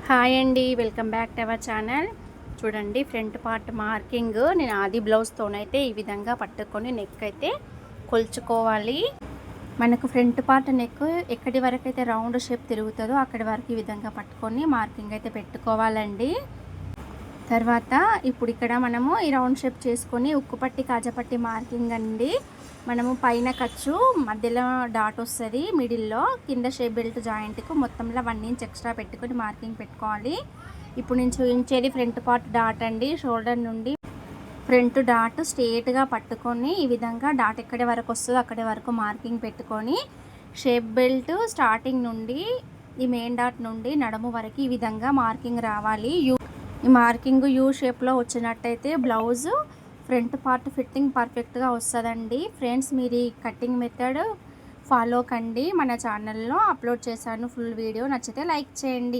Hi అండి, welcome back to our channel. చూడండి, front part marking నేను ఆది బ్లౌజ్తోనైతే ఈ విధంగా పట్టుకొని నెక్ అయితే కొలుచుకోవాలి. మనకు ఫ్రంట్ పార్ట్ నెక్ ఎక్కడి వరకు అయితే రౌండ్ షేప్ తిరుగుతుందో అక్కడి వరకు ఈ విధంగా పట్టుకొని మార్కింగ్ అయితే పెట్టుకోవాలండి. తర్వాత ఇప్పుడు ఇక్కడ మనము ఈ రౌండ్ షేప్ చేసుకొని ఉక్కుపట్టి కాజపట్టి మార్కింగ్ అండి. మనము పైన ఖర్చు మధ్యలో డాట్ వస్తుంది, మిడిల్లో కింద షేప్ బెల్ట్ జాయింట్కు మొత్తంలో 1 ఇంచ్ ఎక్స్ట్రా పెట్టుకొని మార్కింగ్ పెట్టుకోవాలి. ఇప్పుడు నేను చూపించేది ఫ్రంట్ పార్ట్ డాట్ అండి. షోల్డర్ నుండి ఫ్రంట్ డాట్ స్ట్రేట్గా పట్టుకొని ఈ విధంగా డాట్ ఎక్కడి వరకు వస్తుందో అక్కడి వరకు మార్కింగ్ పెట్టుకొని షేప్ బెల్ట్ స్టార్టింగ్ నుండి ఈ మెయిన్ డాట్ నుండి నడుము వరకు ఈ విధంగా మార్కింగ్ రావాలి. ఈ మార్కింగ్ యూ షేప్లో వచ్చినట్టయితే బ్లౌజు ఫ్రంట్ పార్ట్ ఫిట్టింగ్ పర్ఫెక్ట్గా వస్తుందండి. ఫ్రెండ్స్, మీరు ఈ కటింగ్ మెథడ్ ఫాలో కండి. మన ఛానల్లో అప్లోడ్ చేశాను ఫుల్ వీడియో. నచ్చితే లైక్ చేయండి.